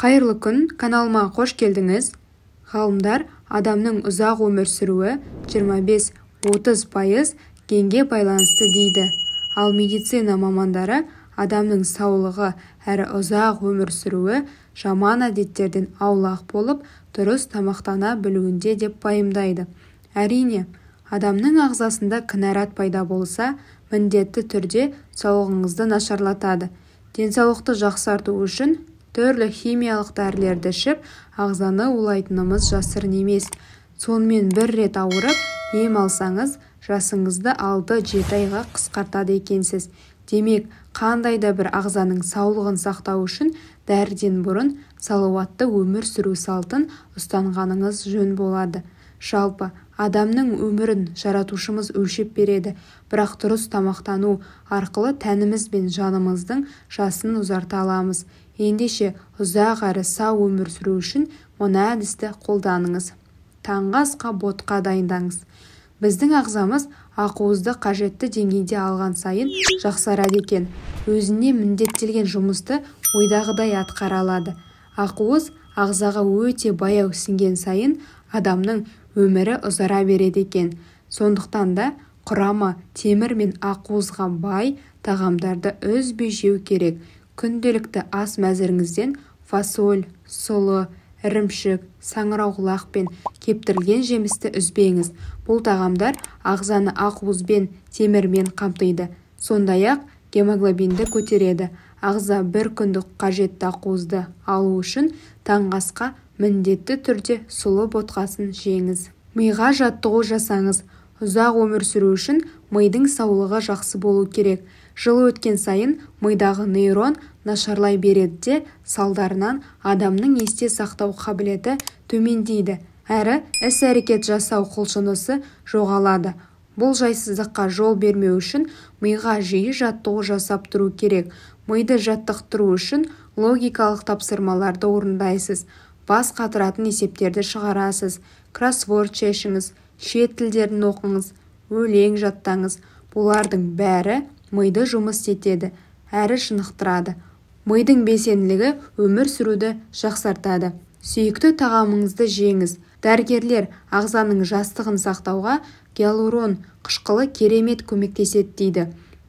Қайырлы күн, каналыма қош келдіңіз. Ғалымдар адамның ұзақ өмір сүруі 25-30% генге байланысты дейді. Ал медицина мамандары адамның саулығы әрі ұзақ өмір сүруі жаман әдеттерден аулақ болып, дұрыс тамақтана білуінде деп пайымдайды. Әрине, адамның ағзасында кінәрат пайда болса, міндетті түрде саулығыңызды нашарлатады. Денсаулықты жақсарту үшін түрлі химиялық дәрілерді ішіп, ағзаны улайтынымыз жасырын емес. Сонымен бір рет ауырып, ем алсаңыз, жасыңызды 6-7 айға қысқартады екенсіз. Демек, қандай да бір ағзаның саулығын сақтау үшін дәріден бұрын салауатты өмір сүру салтын ұстанғаныңыз жөн болады. Жалпы, адамның өмірін жаратушымыз өлшеп береді, бірақ дұрыс тамақтану арқылы тәніміз бен жанымыздың жасын ұзарта аламыз. Ендеше ұзақ әрі сау өмір сүру үшін мына әдісті қолданыңыз. Таңғы асқа ботқа дайындаңыз. Біздің ағзамыз ақуызды қажетті деңгейде алған сайын жақсарады екен. Өзіне міндеттелген жұмысты ойдағыдай атқара алады. Ақуыз ағзаға өте баяу сіңген сайын адамның өмірі ұзара береді екен. Сондықтан да құрамы темір мен ақуызға бай тағамдарды үзбей жеу керек. Күнделікті ас мәзіріңізден фасоль, сұлы, ірімшік, саңырауқұлақ пен кептірілген жемісті үзбеңіз. Бұл тағамдар ағзаны ақуызбен, темірмен қамтиды. Сондай-ақ гемоглобинді көтереді. Ағза бір күндік қажетті ақуызды алу үшін таңғы асқа міндетті түрде сұлы ботқасын жеңіз. Миға жаттығу жасаңыз. Ұзақ өмір сүру үшін мидың саулығы жақсы болу керек. Жыл өткен сайын мидағы нейрон нашарлай береді де, салдарынан адамның есте сақтау қабілеті төмендейді, әрі іс-әрекет жасау құлшынысы жоғалады. Бұл жайсыздыққа жол бермеу үшін миға жиі жаттығу жасап тұру керек. Миды жаттықтыру үшін логикалық тапсырмаларды орындайсыз, бас қатыратын есептерді шығарасыз, кроссворд шешіңіз, шет тілдерін оқыңыз, өлең жаттаңыз. Бұлардың бәрі миды жұмыс етеді, әрі шынықтырады. Мидың белсенділігі өмір сүруді жақсартады. Сүйікті тағамыңызды жеңіз. Дәрігерлер ағзаның жастығын сақтауға гиалурон қышқылы керемет көмектеседі дейді.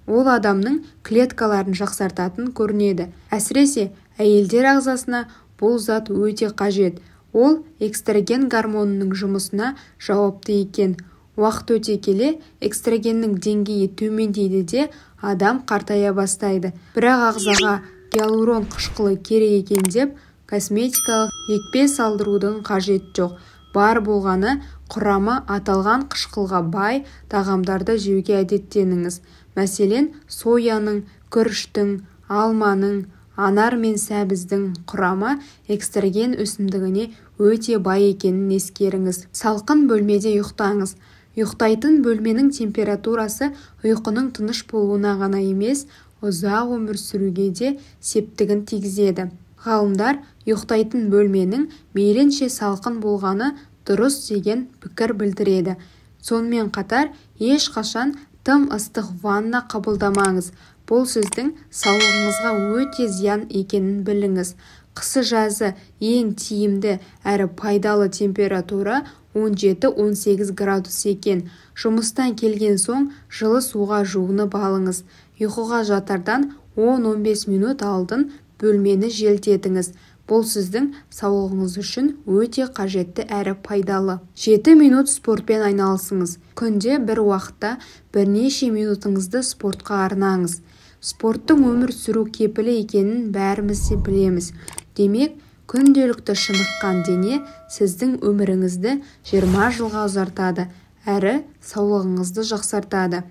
Ол адамның клеткаларын жақсартатын көрінеді. Әсіресе әйелдер ағзасына бұл зат өте қажет. Ол экстраген гормонының жұмысына жауапты екен. Уақыт өте келе экстрагеннің деңгейі төмендейді де адам қартая бастайды. Бірақ ағзаға гиалурон қышқылы керек екен деп косметикалық екпе салдырудың қажет жоқ. Бар болғаны құрамы аталған қышқылға бай тағамдарды жеуге әдеттеніңіз. Мәселен, сояның, күріштің, алманың, анар мен сәбіздің құрамы экстраген өсімдігіне өте бай екенін ескеріңіз. Салқын бөлмеде ұйықтаңыз. Ұйықтайтын бөлменің температурасы ұйқының тыныш болуына ғана емес, ұзақ өмір сүруге де септігін тигізеді. Ғалымдар ұйықтайтын бөлменің мейлінше салқын болғаны дұрыс деген пікір білдіреді. Сонымен қатар, ешқашан тым ыстық ванна қабылдамаңыз. Бұл сіздің саулығыңызға өте зиян екенін біліңіз. Қысы-жазы ең тиімді әрі пайдалы температура 17-18 градус екен. Жұмыстан келген соң жылы суға жуынып алыңыз. Ұйқыға жатардан 10-15 минут алдын бөлмені желдетіңіз. Бұл сіздің саулығыңыз үшін өте қажетті әрі пайдалы. 7 минут спортпен айналысыңыз. Күнде бір уақытта бірнеше минутыңызды спортқа арнаңыз. Спорттың өмір сүру кепілі екенін бәріміз де білеміз. Демек, күнделікті шыныққан дене сіздің өміріңізді 20 жылға ұзартады, әрі саулығыңызды жақсартады.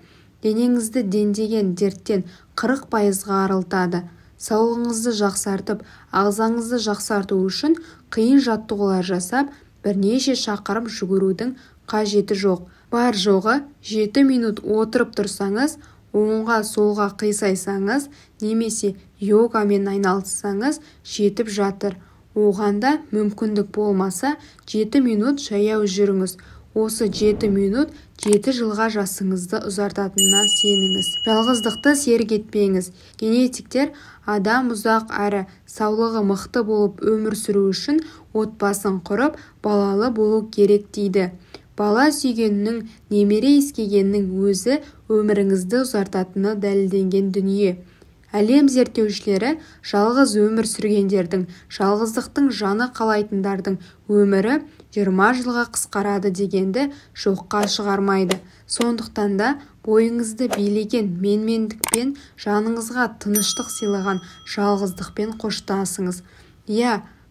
Денеңізді дендеген дерттен 40%-ға арылтады. Саулығыңызды жақсартып, ағзаңызды жақсарту үшін қиын жаттығулар жасап, бірнеше шақырым жүгірудің қажеті жоқ. Бар жоғы 7 минут отырып тұрсаңыз, оңға солға қисайсаңыз, немесе йогамен айналыссаңыз жетіп жатыр. Оғанда мүмкіндік болмаса 7 минут жаяу жүріңіз. осы 7 минут 7 жылға жасыңызды ұзартатынына сеніңіз. Жалғыздықты серік етпеңіз. Генетиктер адам ұзақ әрі саулығы мықты болып өмір сүру үшін отбасын құрып, балалы болу керек дейді. Бала сүйгеннің, немере иіскегеннің өзі өміріңізді ұзартатыны дәлелденген дүние. Әлем зерттеушілері жалғыз өмір сүргендердің, жалғыздықтың жаны қалайтындардың өмірі 20 жылға қысқарады дегенді жоққа шығармайды. Сондықтан да бойыңызды билеген менмендікпен, жаныңызға тыныштық сыйлаған жалғыздықпен қоштасыңыз.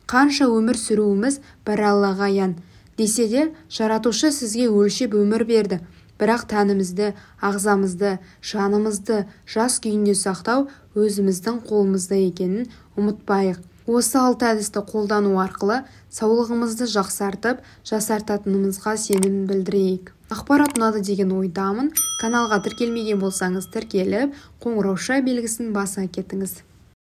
Қанша өмір сүруіміз бір Аллаға аян. Десе де, жаратушы сізге өлшеп өмір берді. Бірақ тәнімізді, ағзамызды, жанымызды жас күйінде сақтау өзіміздің қолымызда екенін ұмытпайық. Осы 6 әдісті қолдану арқылы саулығымызды жақсартып, жасартатынымызға сенім білдірейік. Ақпарат ұнады деген ойдамын. Каналға тіркелмеген болсаңыз тіркеліп, қоңырауша белгісін баса кетіңіз.